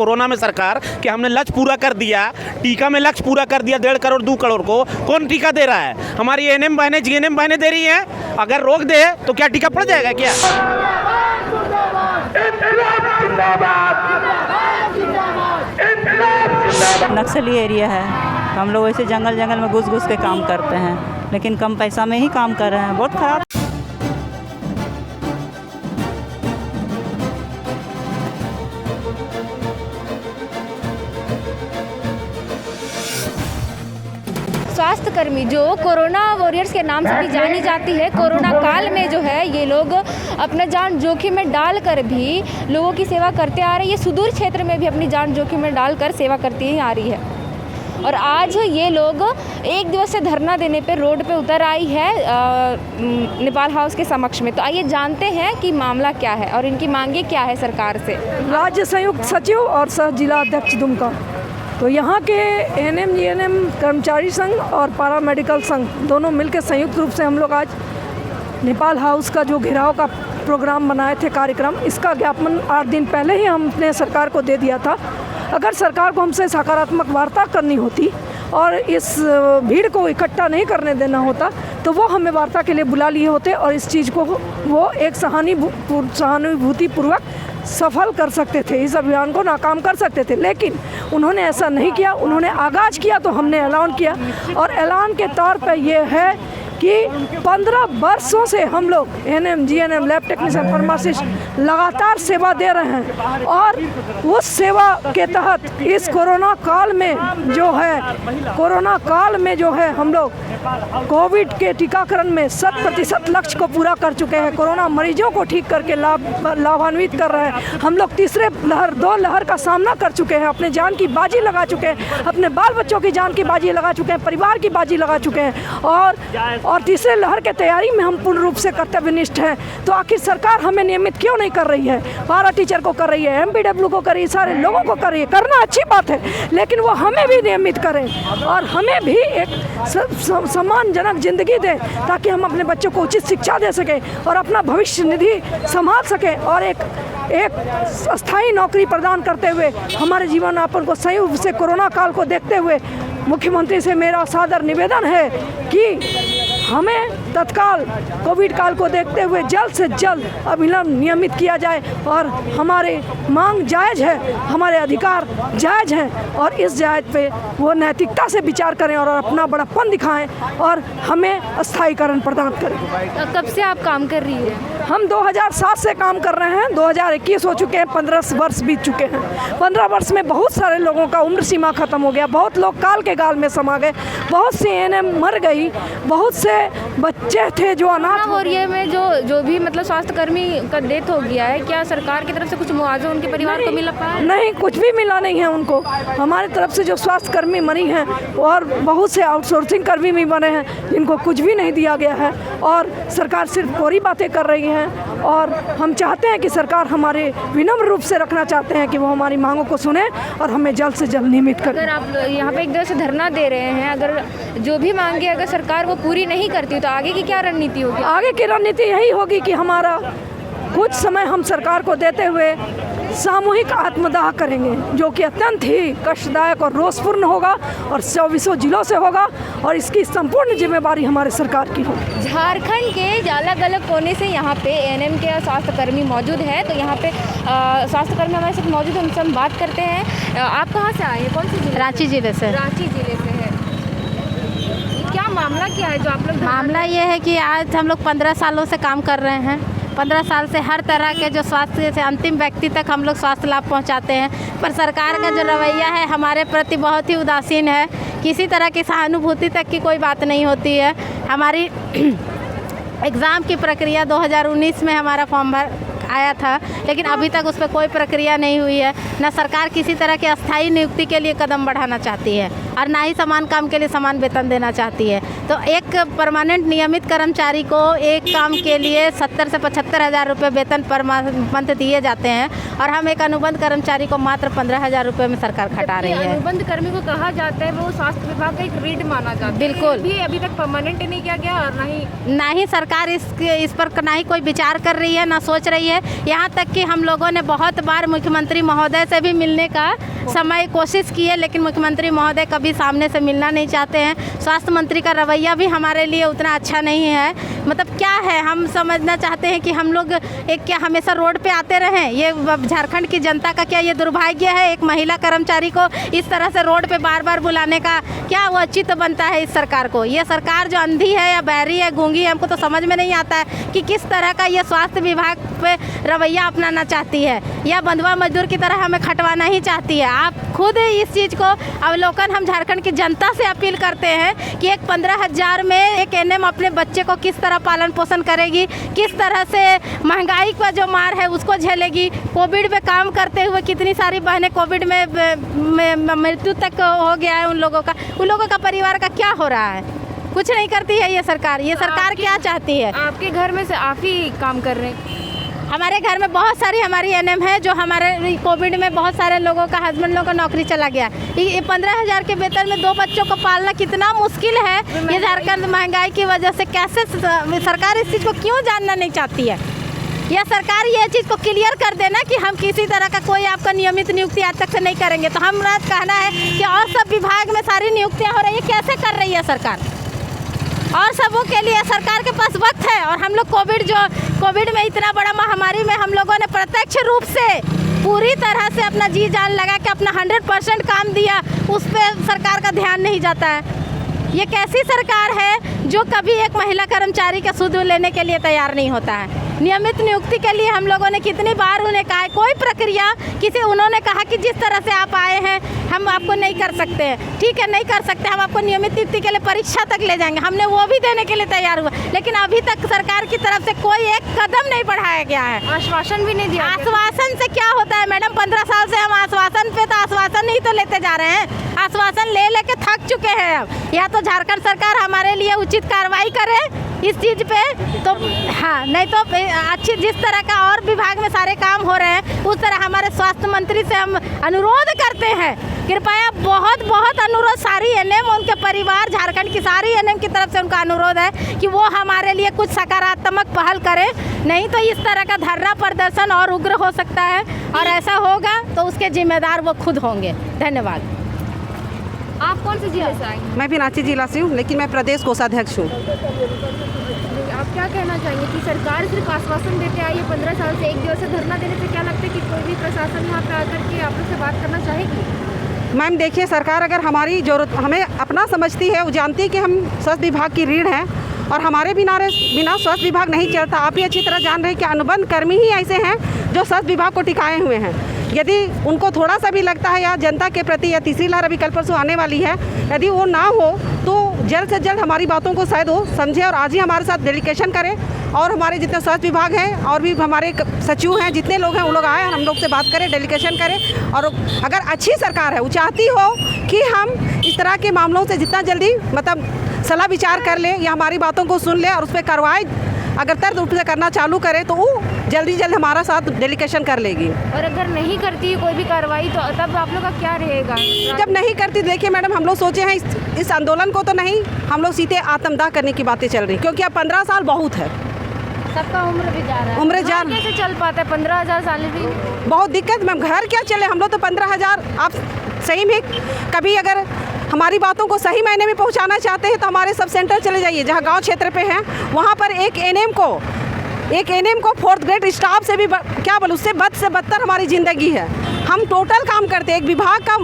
Corona में सरकार कि हमने लक्ष्य पूरा कर दिया, टीका में लक्ष्य पूरा कर दिया 1.5 करोड़ 2 करोड़ को, कौन टीका दे रहा है? हमारी एएनएम बहनें, जीएनएम बहनें दे रही हैं। अगर रोक दे तो क्या टीका पड़ जाएगा क्या? नक्सली एरिया है, हम लोग ऐसे जंगल जंगल में घुस घुस के काम करते हैं, लेकिन कम पैसा में ही काम कर रहे हैं। बहुत खराब। स्वास्थ्य कर्मी जो कोरोना वॉरियर्स के नाम से भी जानी जाती है, कोरोना काल में जो है ये लोग अपना जान जोखिम में डालकर भी लोगों की सेवा करते आ रहे हैं। ये सुदूर क्षेत्र में भी अपनी जान जोखिम में डालकर सेवा करती ही आ रही है। और आज ये लोग 1 दिवस से धरना देने पे रोड पे उतर आई है नेपाल हाउस के समक्ष में। तो आइए जानते हैं कि मामला क्या है और इनकी मांगे क्या है सरकार से। राज्य संयुक्त सचिव और सह जिला अध्यक्ष दुमका। तो यहाँ के एएनएम जीएनएम कर्मचारी संघ और पैरामेडिकल संघ दोनों मिलकर संयुक्त रूप से हम लोग आज नेपाल हाउस का जो घेराव का प्रोग्राम बनाए थे, कार्यक्रम, इसका ज्ञापन 8 दिन पहले ही हमने सरकार को दे दिया था। अगर सरकार को हमसे सकारात्मक वार्ता करनी होती और इस भीड़ को इकट्ठा नहीं करने देना होता तो वो हमें वार्ता के लिए बुला लिए होते और इस चीज़ को वो एक सहानुभूतिपूर्वक सफल कर सकते थे, इस अभियान को नाकाम कर सकते थे। लेकिन उन्होंने ऐसा नहीं किया। उन्होंने आगाज़ किया तो हमने ऐलान किया और ऐलान के तौर पर ये है कि 15 वर्षों से हम लोग ANM GNM lab technician pharmacist लगातार सेवा दे रहे हैं और उस सेवा के तहत इस कोरोना काल में जो है हम लोग कोविड के टीकाकरण में 100% लक्ष्य को पूरा कर चुके हैं। कोरोना मरीजों को ठीक करके लाभान्वित कर रहे हैं। हम लोग तीसरे लहर 2 लहर का सामना कर चुके हैं, अपने जान की बाजी लगा चुके हैं, अपने बाल बच्चों की जान की बाजी लगा चुके हैं, परिवार की बाजी लगा चुके हैं और तीसरे लहर के तैयारी में हम पूर्ण रूप से कर्तव्यनिष्ठ हैं। तो आखिर सरकार हमें नियमित क्यों नहीं कर रही है? पारा टीचर को कर रही है, एमपीडब्ल्यू को कर रही है, सारे लोगों को कर रही है। करना अच्छी बात है, लेकिन वो हमें भी नियमित करें और हमें भी एक सम्मानजनक जिंदगी दें ताकि हम अपने बच्चों को उचित शिक्षा दे सकें और अपना भविष्य निधि संभाल सकें और एक स्थायी नौकरी प्रदान करते हुए हमारे जीवन यापन को सही रूप से कोरोना काल को देखते हुए मुख्यमंत्री से मेरा सादर निवेदन है कि हमें तत्काल कोविड काल को देखते हुए जल्द से जल्द अभिलंब नियमित किया जाए और हमारे मांग जायज़ है, हमारे अधिकार जायज़ हैं और इस जायज़ पे वो नैतिकता से विचार करें और अपना बड़प्पन दिखाएं और हमें अस्थायीकरण प्रदान करें। कब से आप काम कर रही है? हम 2007 से काम कर रहे हैं, 2021 हो चुके हैं, 15 वर्ष बीत चुके हैं। 15 वर्ष में बहुत सारे लोगों का उम्र सीमा ख़त्म हो गया, बहुत लोग काल के गाल में समा गए, बहुत सी एएनएम मर गई, बहुत से बच्चे थे जो अनाथ और ये में जो भी मतलब स्वास्थ्य कर्मी का डेथ हो गया है, क्या सरकार की तरफ से कुछ मुआवजा उनके परिवार को मिला पाया? नहीं, कुछ भी मिला नहीं है उनको। हमारी तरफ से जो स्वास्थ्य कर्मी मरी हैं और बहुत से आउटसोर्सिंग कर्मी भी बने हैं जिनको कुछ भी नहीं दिया गया है और सरकार सिर्फ कोरी बातें कर रही है। और हम चाहते हैं कि सरकार हमारे विनम्र रूप से रखना चाहते हैं कि वो हमारी मांगों को सुने और हमें जल्द से जल्द नियमित करें। अगर आप यहाँ पे 1 दिवस से धरना दे रहे हैं, अगर जो भी मांगे अगर सरकार वो पूरी नहीं करती तो आगे की क्या रणनीति होगी? आगे की रणनीति यही होगी कि हमारा कुछ समय हम सरकार को देते हुए सामूहिक आत्मदाह करेंगे, जो कि अत्यंत ही कष्टदायक और रोषपूर्ण होगा और 24 जिलों से होगा और इसकी संपूर्ण जिम्मेवारी हमारे सरकार की होगी। झारखंड के अलग अलग कोने से यहाँ पे एएनएम के स्वास्थ्य कर्मी मौजूद है। तो यहाँ पे स्वास्थ्य कर्मी हमारे साथ मौजूद है, उनसे हम बात करते हैं। आप कहाँ से आए हैं? कौन सी? रांची जिले से। रांची जिले से है। क्या मामला क्या है जो आप लोग? मामला ये है कि आज हम लोग 15 सालों से काम कर रहे हैं। 15 साल से हर तरह के जो स्वास्थ्य से अंतिम व्यक्ति तक हम लोग स्वास्थ्य लाभ पहुंचाते हैं, पर सरकार का जो रवैया है हमारे प्रति बहुत ही उदासीन है। किसी तरह की सहानुभूति तक की कोई बात नहीं होती है। हमारी एग्ज़ाम की प्रक्रिया 2019 में हमारा फॉर्म आया था, लेकिन अभी तक उस पर कोई प्रक्रिया नहीं हुई है। न सरकार किसी तरह के अस्थायी नियुक्ति के लिए कदम बढ़ाना चाहती है और ना ही समान काम के लिए समान वेतन देना चाहती है। तो एक परमानेंट नियमित कर्मचारी को एक काम के लिए 70 से 75 हज़ार रुपये वेतन पर मंथ दिए जाते हैं और हम एक अनुबंध कर्मचारी को मात्र 15 हज़ार रुपये में सरकार खटा रही है। अनुबंध कर्मी को कहा जाता है वो स्वास्थ्य विभाग का एक रीड माना जाता है। बिल्कुल भी अभी तक परमानेंट नहीं किया गया और ना ही सरकार इस पर ना ही कोई विचार कर रही है, ना सोच रही है। यहाँ तक कि हम लोगों ने बहुत बार मुख्यमंत्री महोदय से भी मिलने का समय कोशिश की है, लेकिन मुख्यमंत्री महोदय कभी सामने से मिलना नहीं चाहते हैं। स्वास्थ्य मंत्री का रवैया भी हमारे लिए उतना अच्छा नहीं है। मतलब क्या है, हम समझना चाहते हैं कि हम लोग एक क्या हमेशा रोड पे आते रहें? ये झारखंड की जनता का क्या ये दुर्भाग्य है? एक महिला कर्मचारी को इस तरह से रोड पे बार बार बुलाने का क्या वो उचित बनता है इस सरकार को? ये सरकार जो अंधी है या बहरी है, गूंगी है, हमको तो समझ में नहीं आता है कि किस तरह का ये स्वास्थ्य विभाग पे रवैया अपनाना चाहती है, या बंधुआ मजदूर की तरह हमें खटवाना ही चाहती है। आप खुद इस चीज़ को अवलोकन हम झारखंड की जनता से अपील करते हैं कि एक 15,000 में एक एनएम अपने बच्चे को किस तरह पालन पोषण करेगी, किस तरह से महंगाई का जो मार है उसको झेलेगी। कोविड में काम करते हुए कितनी सारी बहनें कोविड में मृत्यु तक हो गया है उन लोगों का परिवार का क्या हो रहा है? कुछ नहीं करती है ये सरकार। ये सरकार क्या चाहती है? आपके घर में से आप ही काम कर रहे हैं? हमारे घर में बहुत सारी हमारी एनएम है जो हमारे कोविड में बहुत सारे लोगों का हस्बैंड लोगों का नौकरी चला गया। ये 15,000 के वेतन में 2 बच्चों को पालना कितना मुश्किल है। ये झारखंड महंगाई की वजह से कैसे सरकार इस चीज़ को क्यों जानना नहीं चाहती है? या सरकार ये चीज़ को क्लियर कर देना कि हम किसी तरह का कोई आपका नियमित नियुक्ति आज तक से नहीं करेंगे। तो हमारा कहना है कि और सब विभाग में सारी नियुक्तियाँ हो रही है, कैसे कर रही है सरकार? और सबों के लिए सरकार के पास वक्त है। और हम लोग कोविड में इतना बड़ा महामारी में हम लोगों ने प्रत्यक्ष रूप से पूरी तरह से अपना जी जान लगा के अपना 100% काम दिया, उस पर सरकार का ध्यान नहीं जाता है। ये कैसी सरकार है जो कभी एक महिला कर्मचारी का सुध लेने के लिए तैयार नहीं होता है? नियमित नियुक्ति के लिए हम लोगों ने कितनी बार उन्हें कहा, कोई प्रक्रिया उन्होंने कहा कि जिस तरह से आप आए हैं हम आपको नहीं कर सकते हैं। ठीक है, नहीं कर सकते, हम आपको नियमित नियुक्ति के लिए परीक्षा तक ले जाएंगे, हमने वो भी देने के लिए तैयार हुआ, लेकिन अभी तक सरकार की तरफ से कोई एक कदम नहीं बढ़ाया गया है। आश्वासन भी नहीं दिया। आश्वासन से क्या होता है मैडम? 15 साल से हम आश्वासन पे तो आश्वासन ही तो लेते जा रहे हैं। आश्वासन ले लेके थक चुके हैं अब। या तो झारखंड सरकार हमारे लिए उचित कार्रवाई करे इस चीज़ पे, तो हाँ, नहीं तो अच्छी जिस तरह का और विभाग में सारे काम हो रहे हैं उस तरह हमारे स्वास्थ्य मंत्री से हम अनुरोध करते हैं, कृपया बहुत बहुत अनुरोध, सारी एनएम उनके परिवार झारखंड की सारी एनएम की तरफ से उनका अनुरोध है कि वो हमारे लिए कुछ सकारात्मक पहल करें। नहीं तो इस तरह का धरना प्रदर्शन और उग्र हो सकता है, और ऐसा होगा तो उसके जिम्मेदार वो खुद होंगे। धन्यवाद। आप कौन से जिले से आए? मैं भी रांची जिला से हूँ, लेकिन मैं प्रदेश कोषाध्यक्ष हूँ। आप क्या कहना चाहेंगे कि सरकार सिर्फ आश्वासन देते आई है 15 साल से? एक दिवस से धरना देने से क्या लगता है कि कोई भी प्रशासन यहाँ पे आकर के आप लोग से बात करना चाहेगी? मैम देखिए, सरकार अगर हमारी जरूरत हमें अपना समझती है, वो जानती है कि हम स्वास्थ्य विभाग की रीढ़ हैं और हमारे बिना स्वास्थ्य विभाग नहीं चलता। आप भी अच्छी तरह जान रहे हैं कि अनुबंध कर्मी ही ऐसे हैं जो स्वास्थ्य विभाग को टिकाए हुए हैं। यदि उनको थोड़ा सा भी लगता है या जनता के प्रति, या तीसरी लहर अभी कल परसों आने वाली है, यदि वो ना हो तो जल्द से जल्द हमारी बातों को शायद वो समझे और आज ही हमारे साथ डेलीगेशन करें। और हमारे जितने स्वास्थ्य विभाग हैं और भी हमारे सचिव हैं, जितने लोग हैं, वो लोग आए और हम लोग से बात करें, डेलीगेशन करें। और अगर अच्छी सरकार है, वो चाहती हो कि हम इस तरह के मामलों से जितना जल्दी मतलब सलाह विचार कर ले या हमारी बातों को सुन ले और उस पर कार्रवाई अगर तर्क रूप से करना चालू करे तो वो जल्दी जल्द हमारा साथ डेलीगेशन कर लेगी। और अगर नहीं करती कोई भी कार्रवाई तो तब आप लोग का क्या रहेगा? जब नहीं करती, देखिए मैडम, हम लोग सोचे हैं इस आंदोलन को तो नहीं, हम लोग सीधे आत्मदाह करने की बातें चल रही, क्योंकि अब 15 साल बहुत है। सबका उम्र भी जा रहा है। उम्र जा कैसे चल पाता है? 15,000 सैलरी बहुत दिक्कत। मैम घर क्या चले, हम लोग तो 15,000, आप सही में कभी अगर हमारी बातों को सही मायने में पहुंचाना चाहते हैं तो हमारे सब सेंटर चले जाइए जहां गांव क्षेत्र पे हैं। वहां पर एक एनएम को 4th ग्रेड स्टाफ से भी क्या बोलूं, उससे बद से बदतर हमारी ज़िंदगी है। हम टोटल काम करते हैं, एक विभाग का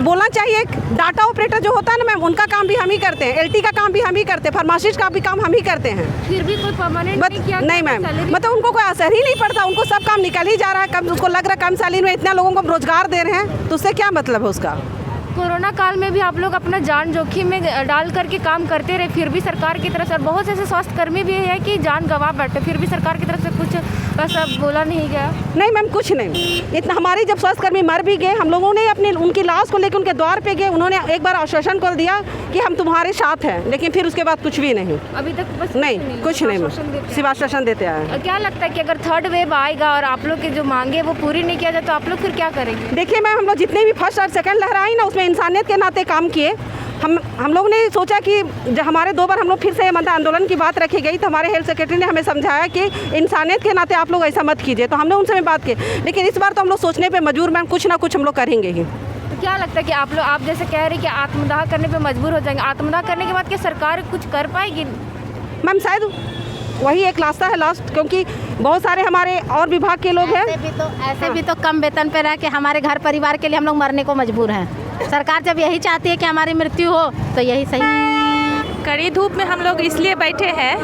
बोलना चाहिए, एक डाटा ऑपरेटर जो होता है ना मैम, उनका काम भी हम ही करते हैं, एलटी का काम भी हम ही करते हैं, फार्मासिस्ट का भी काम हम ही करते हैं। फिर भी कोई परमानेंट नहीं किया? नहीं मैम, मतलब उनको कोई असर ही नहीं पड़ता, उनको सब काम निकल ही जा रहा है। कम उसको लग रहा है कम सैलरी में इतना लोगों को रोजगार दे रहे हैं, तो उससे क्या मतलब है उसका? कोरोना काल में भी आप लोग अपना जान जोखिम में डाल करके काम करते रहे, फिर भी सरकार की तरफ से, और बहुत से ऐसे स्वास्थ्य कर्मी भी है कि जान गंवा बैठे, फिर भी सरकार की तरफ से कुछ ऐसा बोला नहीं गया? नहीं मैम, कुछ नहीं। इतना हमारी जब स्वास्थ्यकर्मी मर भी गए, हम लोगों ने उनकी लाश को लेकर उनके द्वार पे गए, उन्होंने एक बार आश्वासन कर दिया कि हम तुम्हारे साथ हैं, लेकिन फिर उसके बाद कुछ भी नहीं। अभी तक बस नहीं, कुछ नहीं, सिर्फ आश्वासन देते आए। क्या लगता है कि अगर 3rd वेव आएगा और आप लोग के जो मांगे वो पूरी नहीं किया जाए तो आप लोग फिर क्या करेंगे? देखिए मैम, हम लोग जितने भी 1st और 2nd लहर आई ना, उसमें इंसानियत के नाते काम किए। हम लोग ने सोचा कि जब हमारे 2 बार हम लोग फिर से मतलब आंदोलन की बात रखी गई तो हमारे हेल्थ सेक्रेटरी ने हमें समझाया कि इंसानियत के नाते आप लोग ऐसा मत कीजिए, तो हमने उनसे बात की। लेकिन इस बार तो हम लोग सोचने पे मजबूर, मैम कुछ ना कुछ हम लोग करेंगे ही। तो क्या लगता है कि आप जैसे कह रहे हैं कि आत्मदाह करने पे मजबूर हो जाएंगे, आत्मदाह करने के बाद क्या सरकार कुछ कर पाएगी? मैम शायद वही एक रास्ता है लास्ट, क्योंकि बहुत सारे हमारे और विभाग के लोग हैं। ऐसे भी तो कम वेतन पे रह के हमारे घर परिवार के लिए हम लोग मरने को मजबूर हैं। सरकार जब यही चाहती है कि हमारी मृत्यु हो तो यही सही। कड़ी धूप में हम लोग इसलिए बैठे हैं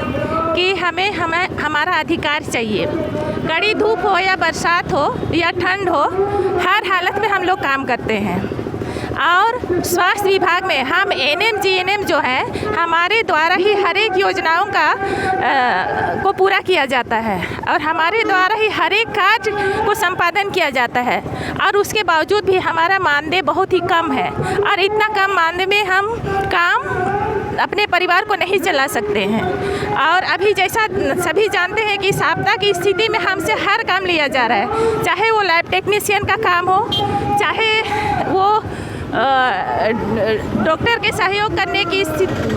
कि हमें हमारा अधिकार चाहिए। कड़ी धूप हो या बरसात हो या ठंड हो, हर हालत में हम लोग काम करते हैं। और स्वास्थ्य विभाग में हम एनएम जीएनएम जो है हमारे द्वारा ही हर एक योजनाओं को पूरा किया जाता है और हमारे द्वारा ही हर एक कार्य को संपादन किया जाता है। और उसके बावजूद भी हमारा मानदेय बहुत ही कम है और इतना कम मानदेय में हम काम अपने परिवार को नहीं चला सकते हैं। और अभी जैसा सभी जानते हैं कि आपदा की स्थिति में हमसे हर काम लिया जा रहा है, चाहे वो लैब टेक्नीशियन का काम हो, चाहे वो डॉक्टर के सहयोग करने की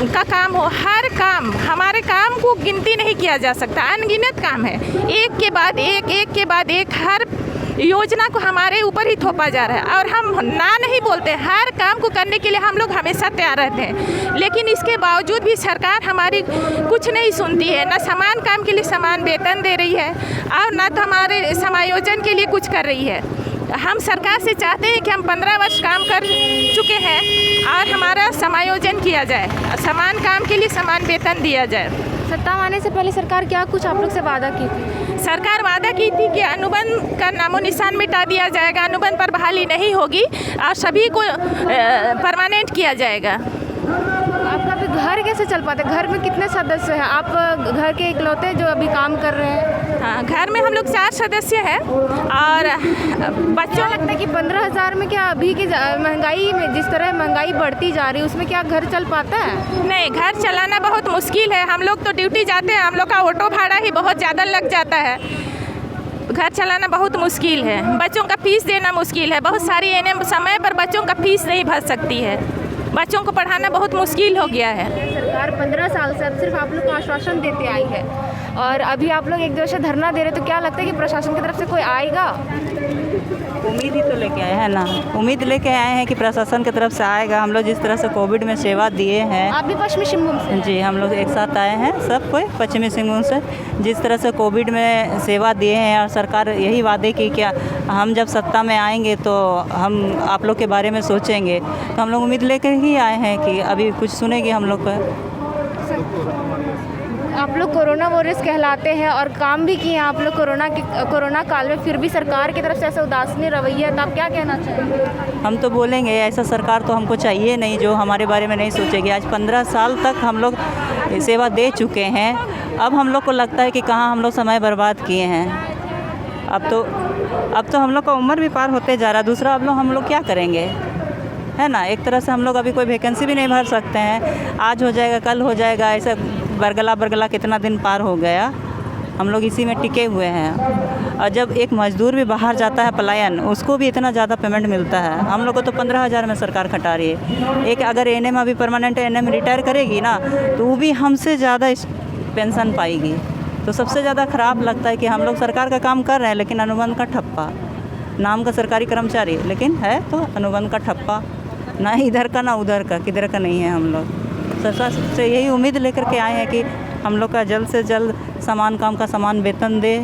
का काम हो। हर काम, हमारे काम को गिनती नहीं किया जा सकता, अनगिनत काम है। एक के बाद एक हर योजना को हमारे ऊपर ही थोपा जा रहा है और हम ना नहीं बोलते। हर काम को करने के लिए हम लोग हमेशा तैयार रहते हैं, लेकिन इसके बावजूद भी सरकार हमारी कुछ नहीं सुनती है। ना समान काम के लिए समान वेतन दे रही है और ना तो हमारे समायोजन के लिए कुछ कर रही है। हम सरकार से चाहते हैं कि हम 15 वर्ष काम कर चुके हैं और हमारा समायोजन किया जाए, समान काम के लिए समान वेतन दिया जाए। सत्ता में आने से पहले सरकार क्या कुछ आप लोग से वादा की थी? सरकार वादा की थी कि अनुबंध का नामो निशान मिटा दिया जाएगा, अनुबंध पर बहाली नहीं होगी और सभी को परमानेंट किया जाएगा। आपका अभी घर कैसे चल पाता है? घर में कितने सदस्य हैं? आप घर के इकलौते जो अभी काम कर रहे हैं? हाँ, घर में हम लोग 4 सदस्य हैं और बच्चों लगता है कि 15,000 में क्या अभी की महंगाई में जिस तरह महंगाई बढ़ती जा रही है उसमें क्या घर चल पाता है? नहीं, घर चलाना बहुत मुश्किल है। हम लोग तो ड्यूटी जाते हैं, हम लोग का ऑटो भाड़ा ही बहुत ज़्यादा लग जाता है। घर चलाना बहुत मुश्किल है, बच्चों का फीस देना मुश्किल है। बहुत सारी एनएम समय पर बच्चों का फीस नहीं भर सकती है, बच्चों को पढ़ाना बहुत मुश्किल हो गया है। सरकार 15 साल से अब सिर्फ आप लोग को आश्वासन देते आई है और अभी आप लोग एक जगह धरना दे रहे, तो क्या लगता है कि प्रशासन की तरफ से कोई आएगा? उम्मीद ही तो लेके आए हैं ना, उम्मीद लेके आए हैं कि प्रशासन की तरफ से आएगा। हम लोग जिस तरह से कोविड में सेवा दिए हैं। आप भी पश्चिमी सिंहभूम से? जी, हम लोग एक साथ आए हैं, सब कोई पश्चिमी सिंहभूम से। जिस तरह से कोविड में सेवा दिए हैं और सरकार यही वादे की कि हम जब सत्ता में आएंगे तो हम आप लोग के बारे में सोचेंगे, तो हम लोग उम्मीद लेकर ही आए हैं कि अभी कुछ सुनेगी हम लोग का। आप लोग कोरोना वॉरियर्स कहलाते हैं और काम भी किए हैं आप लोग कोरोना काल में, फिर भी सरकार की तरफ से ऐसा उदासीन रवैया है, तो आप क्या कहना चाहेंगे? हम तो बोलेंगे ऐसा सरकार तो हमको चाहिए नहीं जो हमारे बारे में नहीं सोचेगी। आज 15 साल तक हम लोग सेवा दे चुके हैं, अब हम लोग को लगता है कि कहाँ हम लोग समय बर्बाद किए हैं। अब तो हम लोग का उम्र भी पार होते जा रहा है। दूसरा अब लोग हम लोग क्या करेंगे, है ना? एक तरह से हम लोग अभी कोई वैकेंसी भी नहीं भर सकते हैं। आज हो जाएगा, कल हो जाएगा, ऐसा बरगला कितना दिन पार हो गया, हम लोग इसी में टिके हुए हैं। और जब एक मजदूर भी बाहर जाता है पलायन, उसको भी इतना ज़्यादा पेमेंट मिलता है। हम लोग को तो 15,000 में सरकार खटा रही है। एक अगर एनएम अभी परमानेंट एनएम रिटायर करेगी ना, तो वो भी हमसे ज़्यादा पेंशन पाएगी। तो सबसे ज़्यादा ख़राब लगता है कि हम लोग सरकार का काम कर रहे हैं लेकिन अनुबंध का ठप्पा, नाम का सरकारी कर्मचारी लेकिन है तो अनुबंध का ठप्पा, ना इधर का ना उधर का, किधर का नहीं है। हम लोग सरकार से यही उम्मीद लेकर के आए हैं कि हम लोग का जल्द से जल्द समान काम का समान वेतन दे,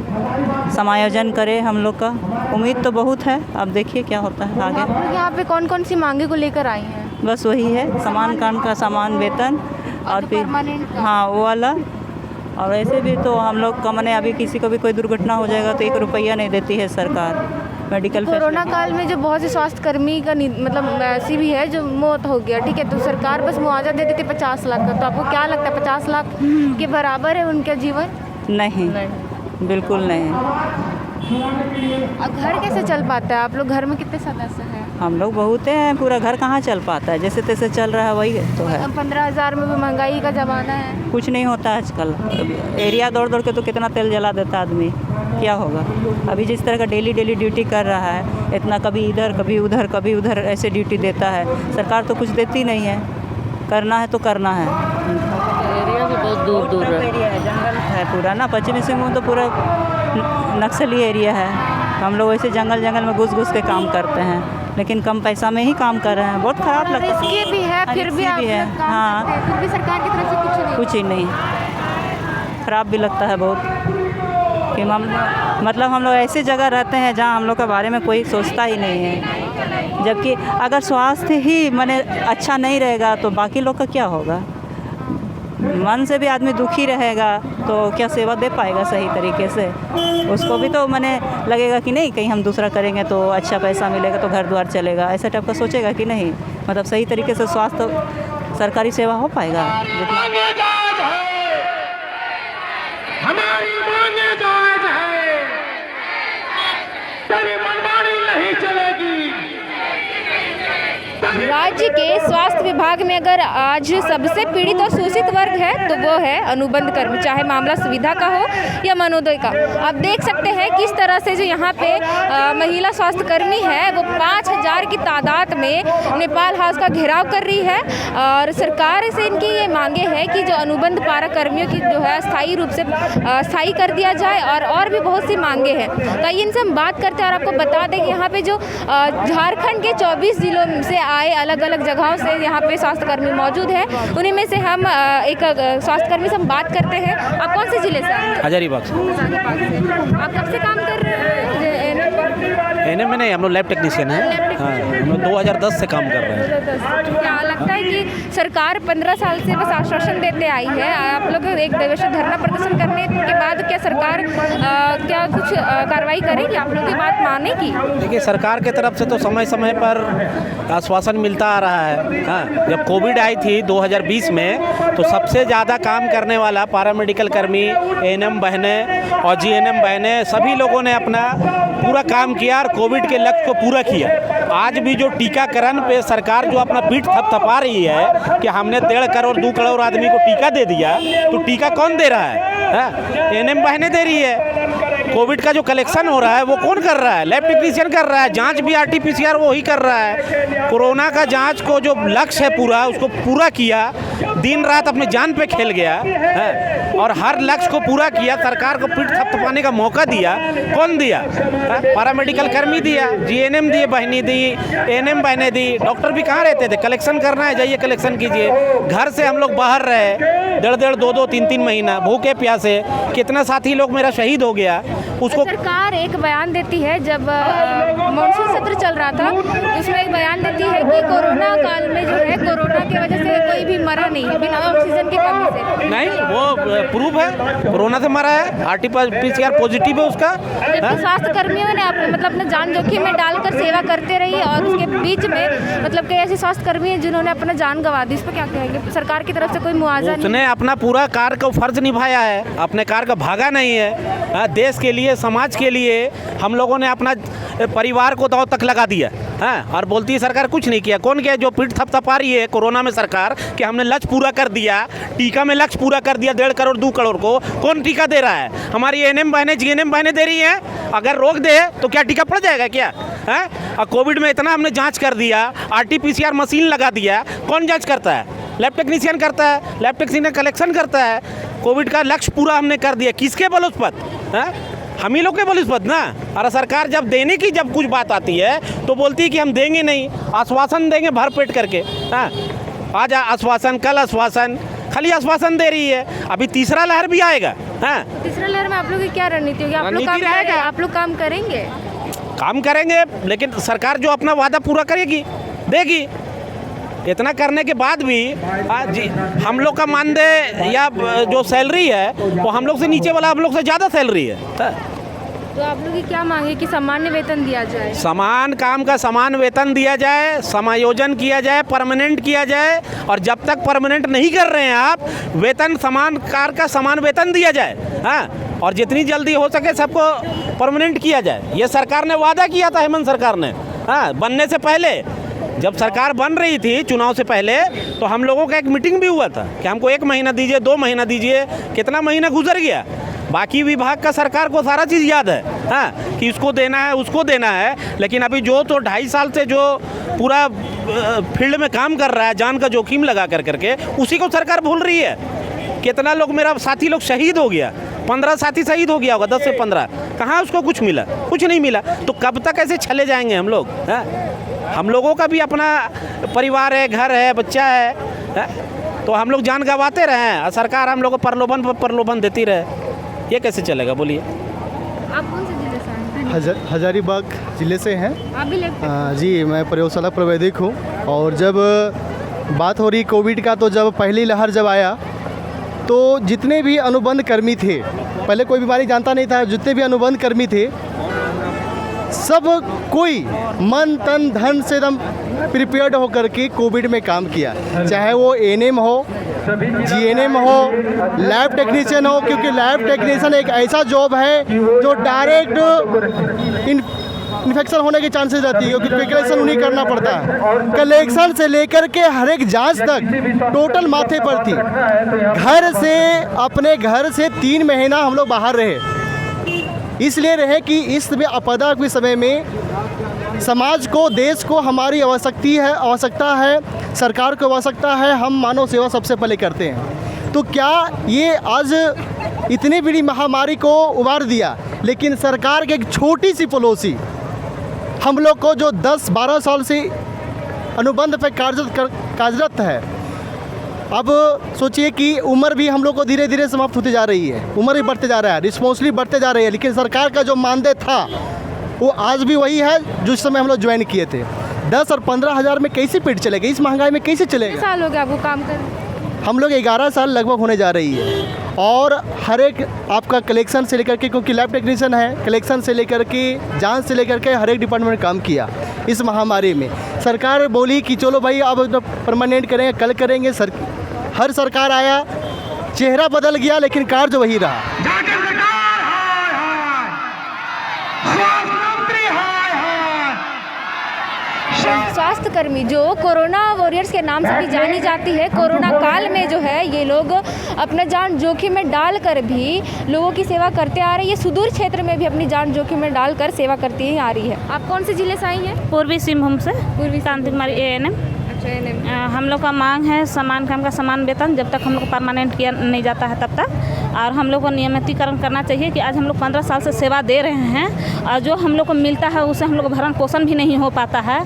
समायोजन करे। हम लोग का उम्मीद तो बहुत है, अब देखिए क्या होता है आगे। आप लोग यहाँ पे कौन कौन सी मांगे को लेकर आए हैं? बस वही है, समान काम का समान वेतन और फिर हाँ वो वाला। और ऐसे भी तो हम लोग का मने अभी किसी को भी कोई दुर्घटना हो जाएगा तो 1 रुपया नहीं देती है सरकार मेडिकल। कोरोना काल में जो बहुत से स्वास्थ्य कर्मी का मतलब ऐसी भी है जो मौत हो गया, ठीक है, तो सरकार बस मुआवजा दे देती 50 लाख का, तो आपको क्या लगता है 50 लाख के बराबर है उनका जीवन? नहीं, बिल्कुल नहीं। अब घर कैसे चल पाता है? आप लोग घर में कितने सदस्य हैं? हम लोग बहुत हैं, पूरा घर कहाँ चल पाता है, जैसे तैसे चल रहा है वही तो है। 15,000 में भी महंगाई का ज़माना है, कुछ नहीं होता आजकल। एरिया दौड़ दौड़ के तो कितना तेल जला देता आदमी, क्या होगा? अभी जिस तरह का डेली ड्यूटी कर रहा है, इतना कभी इधर कभी उधर ऐसे ड्यूटी देता है, सरकार तो कुछ देती नहीं है। करना है तो करना है। एरिया भी बहुत दूर दूर है। एरिया है, जंगल है पूरा ना, पश्चिमी सिंहभूम तो पूरा नक्सली एरिया है। हम लोग ऐसे जंगल में घुस के काम करते हैं, लेकिन कम पैसा में ही काम कर रहे हैं। बहुत ख़राब लगता है। रिस्की भी है, फिर भी आप है, लोग काम हाँ, करते हैं, फिर भी सरकार की तरफ से कुछ नहीं। कुछ ही नहीं, ख़राब भी लगता है बहुत कि हम लोग ऐसी जगह रहते हैं जहाँ हम लोग के बारे में कोई सोचता ही नहीं है। जबकि अगर स्वास्थ्य ही माने अच्छा नहीं रहेगा तो बाकी लोग का क्या होगा। मन से भी आदमी दुखी रहेगा तो क्या सेवा दे पाएगा सही तरीके से। उसको भी तो माने लगेगा कि नहीं कहीं हम दूसरा करेंगे तो अच्छा पैसा मिलेगा तो घर द्वार चलेगा, ऐसा टाइप का सोचेगा कि नहीं। मतलब सही तरीके से स्वास्थ्य सरकारी सेवा हो पाएगा जितना। हमारी मांगे जायज है, तेरी मनमानी नहीं चलेगी। राज्य के स्वास्थ्य विभाग में अगर आज सबसे पीड़ित और शोषित वर्ग है तो वो है अनुबंध कर्मी, चाहे मामला सुविधा का हो या मनोदय का। आप देख सकते हैं किस तरह से जो यहाँ पे महिला स्वास्थ्य कर्मी है वो 5000 की तादाद में नेपाल हाउस का घेराव कर रही है और सरकार से इनकी ये मांगे हैं कि जो अनुबंध पारा कर्मियों की जो है स्थायी रूप से स्थायी कर दिया जाए और भी बहुत सी मांगे हैं। तो इनसे हम बात करते हैं और आपको बता दें कि यहाँ पे जो झारखंड के 24 जिलों से आए अलग अलग जगहों से यहाँ पे स्वास्थ्यकर्मी मौजूद है। उन्हीं में से हम एक स्वास्थ्यकर्मी से हम बात करते हैं। आप कौन से जिले से आए हैं? हजारीबाग से। आप कब से काम कर रहे हैं? एनएम में नहीं, हम लोग लैब टेक्नीशियन हैं। हाँ, हम लोग 2010 से काम कर रहे हैं। क्या लगता है कि सरकार 15 साल से बस आश्वासन देते आई है, आप लोग एक दिवसीय धरना प्रदर्शन करने के बाद क्या सरकार क्या कुछ कार्रवाई करेगी, आप लोग की बात मानेगी? देखिए, सरकार की तरफ से तो समय समय पर आश्वासन मिलता आ रहा है। हाँ, जब कोविड आई थी 2020 में तो सबसे ज़्यादा काम करने वाला पैरामेडिकल कर्मी, एएनएम बहनें और जीएनएम बहनें सभी लोगों ने अपना पूरा काम किया और कोविड के लक्ष्य को पूरा किया। आज भी जो टीकाकरण पे सरकार जो अपना पीठ थपथपा रही है कि हमने 1.5 करोड़ 2 करोड़ आदमी को टीका दे दिया, तो टीका कौन दे रहा है? एएनएम बहनें दे रही है। कोविड का जो कलेक्शन हो रहा है वो कौन कर रहा है? लैब टेक्नीशियन कर रहा है। जांच भी आरटीपीसीआर वो ही कर रहा है। कोरोना का जांच को जो लक्ष्य है पूरा उसको पूरा किया, दिन रात अपने जान पे खेल गया है और हर लक्ष्य को पूरा किया। सरकार को पीठ थपथपाने का मौका दिया, कौन दिया? पैरामेडिकल कर्मी दिया, जीएनएम दिए, बहनी दी, एएनएम बहनें दी। डॉक्टर भी कहाँ रहते थे? कलेक्शन करना है, जाइए कलेक्शन कीजिए। घर से हम लोग बाहर रहे 1.5 2 3 महीना भूखे प्यासे। कितना साथी लोग मेरा शहीद हो गया। उसको सरकार एक बयान देती है, जब मानसून सत्र चल रहा था उसमें एक बयान देती है कि कोरोना काल में जो है कोरोना की वजह से कोई भी मरा नहीं है बिना ऑक्सीजन की कमी से। नहीं, वो प्रूफ है, कोरोना से मरा है, आरटीपीसीआर पॉजिटिव है उसका। स्वास्थ्य कर्मियों ने मतलब अपना जान जोखिम में डालकर सेवा करते रही और उसके बीच में मतलब कई ऐसे स्वास्थ्य कर्मी हैं जिन्होंने अपना जान गंवा दी। इस पर क्या कहेंगे? सरकार की तरफ से कोई मुआवजा नहीं? उसने अपना पूरा कार्य का फर्ज निभाया है, अपने कार्य का भागा नहीं है। देश के लिए, समाज के लिए हम लोगों ने अपना परिवार को दांव तक लगा दिया है और बोलती है सरकार कुछ नहीं किया। कौन किया? जो पीठ थपथपा रही है कोरोना में सरकार कि हमने लक्ष्य पूरा कर दिया, टीका में लक्ष्य पूरा कर दिया 1.5 करोड़ 2 करोड़ को। कौन टीका दे रहा है? हमारी एएनएम बहनें, जीएनएम बहनें दे रही हैं। अगर रोक दे तो क्या टीका पड़ जाएगा क्या? है? और कोविड में इतना हमने जाँच कर दिया, आरटीपीसीआर मशीन लगा दिया। कौन जाँच करता है? लैब टेक्नीशियन करता है, लैब टेक्नीशियन कलेक्शन करता है। कोविड का लक्ष्य पूरा हमने कर दिया। किसके बलोस्पत? हम ही लोग के बलोस्पत ना। और सरकार जब देने की जब कुछ बात आती है तो बोलती है कि हम देंगे नहीं, आश्वासन देंगे भर पेट करके। आज आश्वासन, कल आश्वासन, खाली आश्वासन दे रही है। अभी तीसरा लहर भी आएगा। तीसरा लहर में आप लोग की क्या रणनीति होगी? आप लोग काम करेंगे? काम करेंगे, लेकिन सरकार जो अपना वादा पूरा करेगी देगी। इतना करने के बाद भी हम लोग का मानदेय या जो सैलरी है वो हम लोग से नीचे वाला हम लोग से ज़्यादा सैलरी है। तो आप लोग की क्या मांग है कि सामान्य वेतन दिया जाए? समान काम का समान वेतन दिया जाए, समायोजन किया जाए, परमानेंट किया जाए। और जब तक परमानेंट नहीं कर रहे हैं आप, वेतन समान कार्य का समान वेतन दिया जाए। हाँ, और जितनी जल्दी हो सके सबको परमानेंट किया जाए। ये सरकार ने वादा किया था, हेमंत सरकार ने। हाँ, बनने से पहले जब सरकार बन रही थी चुनाव से पहले तो हम लोगों का एक मीटिंग भी हुआ था कि हमको 1 महीना दीजिए, 2 महीना दीजिए। कितना महीना गुजर गया। बाकी विभाग का सरकार को सारा चीज़ याद है। हाँ, कि इसको देना है, उसको देना है। लेकिन अभी जो तो 2.5 साल से जो पूरा फील्ड में काम कर रहा है, जान का जोखिम लगा करके, उसी को सरकार भूल रही है। कितना लोग, मेरा साथी लोग शहीद हो गया, 15 साथी शहीद हो गया होगा, 10 से 15, कहाँ उसको कुछ मिला? कुछ नहीं मिला। तो कब तक ऐसे चले जाएंगे हम लोग? हम लोगों का भी अपना परिवार है, घर है, बच्चा है, तो हम लोग जान गंवाते रहे और सरकार हम लोग को प्रलोभन पर प्रलोभन देती रहे, ये कैसे चलेगा? बोलिए। आप कौन से जिले से हैं? हजारीबाग ज़िले से हैं। आप भी लेफ्ट? जी, मैं प्रयोगशाला प्रवैधिक हूँ। और जब बात हो रही कोविड का, तो जब पहली लहर जब आया तो जितने भी अनुबंध कर्मी थे, पहले कोई बीमारी जानता नहीं था, जितने भी अनुबंध कर्मी थे, सब कोई मन तन धन से एकदम प्रिपेयर्ड होकर के कोविड में काम किया, चाहे वो एएनएम हो, जीएनएम हो, लैब टेक्नीशियन हो, क्योंकि लैब टेक्नीशियन एक ऐसा जॉब है जो डायरेक्ट इन्फेक्शन होने के चांसेस रहती है, क्योंकि प्रिकॉशन उन्हीं करना पड़ता है। कलेक्शन से लेकर के हर एक जांच तक टोटल माथे पर थी। अपने घर से 3 महीना हम लोग बाहर रहे, इसलिए रहे कि इस आपदा के समय में समाज को, देश को हमारी आवश्यकता है, सरकार को आवश्यकता है, हम मानव सेवा सबसे पहले करते हैं। तो क्या ये आज इतनी बड़ी महामारी को उबार दिया, लेकिन सरकार की एक छोटी सी पॉलिसी हम लोग को, जो 10-12 साल से अनुबंध पर कार्यरत है, अब सोचिए कि उम्र भी हम लोग को धीरे धीरे समाप्त होती जा रही है, उम्र भी बढ़ते जा रहा है, रिस्पॉन्सिबिलिटी बढ़ते जा रही है, लेकिन सरकार का जो मानदेय था वो आज भी वही है जो इस समय हम लोग ज्वाइन किए थे। 10 और 15 हज़ार में कैसे पेट चलेगा? इस महंगाई में कैसे चलेगा? कितने साल हो गए आपको काम कर? हम लोग 11 साल लगभग होने जा रही है। और हर एक आपका कलेक्शन से लेकर के, क्योंकि लैब टेक्नीशियन है, कलेक्शन से लेकर के, जांच से लेकर के हर एक डिपार्टमेंट में काम किया। इस महामारी में सरकार बोली कि चलो भाई अब परमानेंट करेंगे, कल करेंगे। हर सरकार आया, चेहरा बदल गया, लेकिन कार्य वही रहा। स्वास्थ्य कर्मी जो कोरोना वॉरियर्स के नाम से भी जानी जाती है, कोरोना काल में जो है ये लोग अपना जान जोखिम में डालकर भी लोगों की सेवा करते आ रहे हैं। ये सुदूर क्षेत्र में भी अपनी जान जोखिम में डालकर सेवा करती ही आ रही है। आप कौन से जिले से आई हैं? पूर्वी सिंहभूम से। पूर्वी कांति कुमारी एएनएम। अच्छा, एएनएम। हम लोग का मांग है समान काम का समान वेतन, जब तक हम लोग परमानेंट किया नहीं जाता है तब तक। और हम लोग को नियमितीकरण करना चाहिए कि आज हम लोग 15 साल से सेवा दे रहे हैं और जो हम लोग को मिलता है उससे हम लोग को भरण पोषण भी नहीं हो पाता है।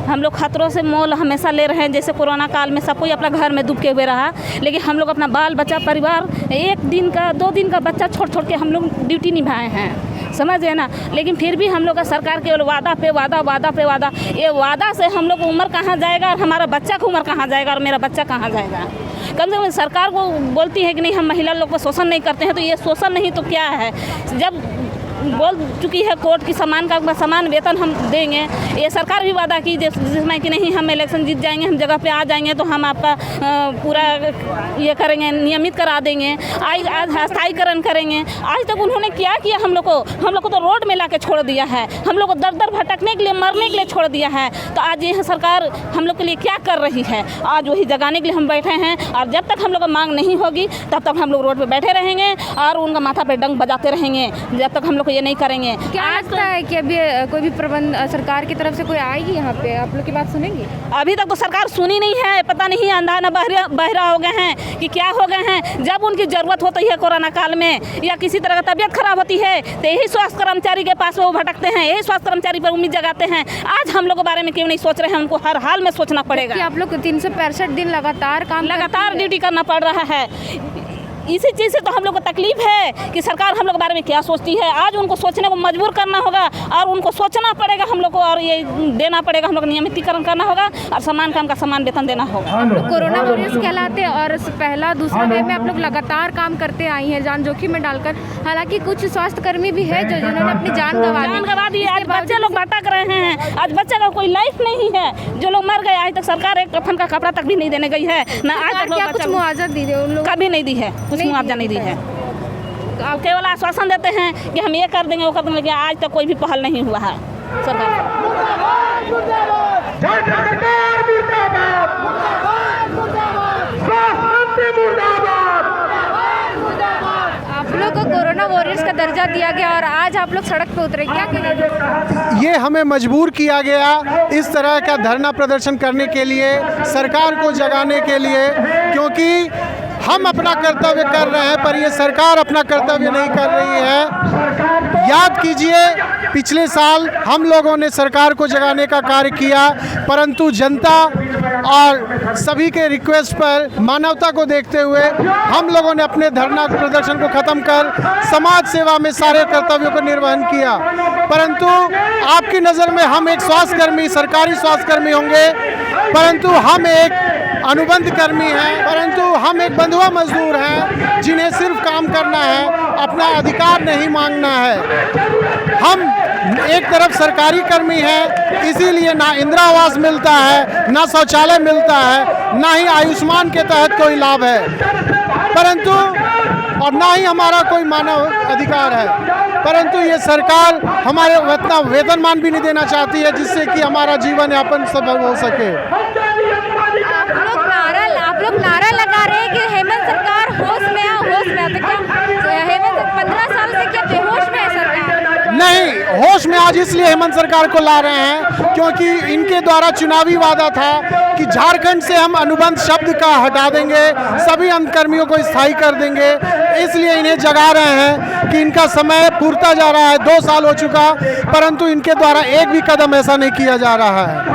हम लोग खतरों से मोल हमेशा ले रहे हैं। जैसे कोरोना काल में सब कोई अपना घर में डूब के हुए रहा, लेकिन हम लोग अपना बाल बच्चा परिवार 1 दिन का 2 दिन का बच्चा छोड़ के हम लोग ड्यूटी निभाए हैं, समझे ना। लेकिन फिर भी हम लोग का सरकार केवल वादा पे वादा, ये वादा से हम लोग को उम्र कहाँ जाएगा और हमारा बच्चा का उम्र कहाँ जाएगा और मेरा बच्चा कहाँ जाएगा। कम से कम सरकार को बोलती है कि नहीं हम महिला लोग को शोषण नहीं करते हैं, तो ये शोषण नहीं तो क्या है? जब बोल चुकी है कोर्ट की समान का समान वेतन हम देंगे, ये सरकार भी वादा की जिसमें कि नहीं हम इलेक्शन जीत जाएंगे, हम जगह पे आ जाएंगे तो हम आपका पूरा ये करेंगे, नियमित करा देंगे, आज स्थायीकरण करेंगे। आज तक उन्होंने क्या किया? हम लोग को तो रोड में ला के छोड़ दिया है, हम लोग को दर भटकने के लिए, मरने के लिए छोड़ दिया है। तो आज यह सरकार हम लोग के लिए क्या कर रही है? आज वही जगाने के लिए हम बैठे हैं, और जब तक हम लोग का मांग नहीं होगी तब तक हम लोग रोड पर बैठे रहेंगे और उनका माथा पे डंक बजाते रहेंगे, जब तक हम लोग ये नहीं करेंगे। क्या लगता है कि अभी कोई भी प्रबंध सरकार की तरफ से कोई आएगी यहाँ पे? आप लोग की बात सुनेंगे? अभी तक तो सरकार सुनी नहीं है, पता नहीं अंधा न बहरा हो गए हैं कि क्या हो गए हैं। जब उनकी ज़रूरत होती है कोरोना काल में या किसी तरह का तबीयत खराब होती है तो यही स्वास्थ्य कर्मचारी के पास वो भटकते हैं, यही स्वास्थ्य कर्मचारी पर उम्मीद जगाते हैं। आज हम लोग के बारे में क्यों नहीं सोच रहे हैं? उनको हर हाल में सोचना पड़ेगा कि आप लोग को 365 दिन लगातार ड्यूटी करना पड़ रहा है। इसी चीज़ से तो हम लोग को तकलीफ है कि सरकार हम लोग के बारे में क्या सोचती है। आज उनको सोचने को मजबूर करना होगा और उनको सोचना पड़ेगा हम लोग को, और ये देना पड़ेगा, हम लोग नियमितीकरण करना होगा और समान काम का समान वेतन देना होगा। कोरोना वॉरियर्स कहलाते हैं और पहला दूसरा वेव में आप लोग लगातार काम करते आई हैं जान जोखिम में डालकर। हालांकि कुछ स्वास्थ्य कर्मी भी है जिन्होंने अपनी जान गंवा दी। आज बच्चे लोग भटक रहे हैं, आज बच्चे का कोई लाइफ नहीं है। जो लोग मर गए आज तक सरकार एक कफन का कपड़ा तक भी नहीं देने गई है ना। आज तक कुछ मुआवजा दी कभी नहीं दी है, कुछ मुआवजा नहीं दी है। आप केवल आश्वासन देते हैं कि हम ये कर देंगे वो कर देंगे, लेकिन आज तक कोई भी पहल नहीं हुआ है सरकार। आप लोग को कोरोना वॉरियर्स का दर्जा दर्जा दिया गया और आज आप लोग सड़क पे उतरे, क्या कहेंगे? ये हमें मजबूर किया गया इस तरह का धरना प्रदर्शन करने के लिए, सरकार को जगाने के लिए, क्योंकि हम अपना कर्तव्य कर रहे हैं पर ये सरकार अपना कर्तव्य नहीं कर रही है। याद कीजिए, पिछले साल हम लोगों ने सरकार को जगाने का कार्य किया, परंतु जनता और सभी के रिक्वेस्ट पर, मानवता को देखते हुए हम लोगों ने अपने धरना प्रदर्शन को ख़त्म कर समाज सेवा में सारे कर्तव्यों को निर्वहन किया। परंतु आपकी नज़र में हम एक स्वास्थ्यकर्मी, सरकारी स्वास्थ्यकर्मी होंगे, परंतु हम एक अनुबंध कर्मी हैं, परंतु हम एक बंधुआ मजदूर हैं जिन्हें सिर्फ काम करना है, अपना अधिकार नहीं मांगना है। हम एक तरफ सरकारी कर्मी हैं, इसीलिए ना इंदिरा आवास मिलता है, ना शौचालय मिलता है, ना ही आयुष्मान के तहत कोई लाभ है, परंतु और ना ही हमारा कोई मानव अधिकार है। परंतु ये सरकार हमारे वेतनमान भी नहीं देना चाहती है, जिससे कि हमारा जीवन यापन संभव हो सके। आप लोग नारा लगा रहे हैं कि हेमंत सरकार होश में आ, होश में आ, तो क्या हेमंत 15 साल से क्या बेहोश में है सरकार? नहीं, होश में आज इसलिए हेमंत सरकार को ला रहे हैं क्योंकि इनके द्वारा चुनावी वादा था कि झारखंड से हम अनुबंध शब्द का हटा देंगे, सभी अंतकर्मियों को स्थायी कर देंगे। इसलिए इन्हें जगा रहे हैं कि इनका समय पूरता जा रहा है, 2 साल हो चुका, परंतु इनके द्वारा एक भी कदम ऐसा नहीं किया जा रहा है।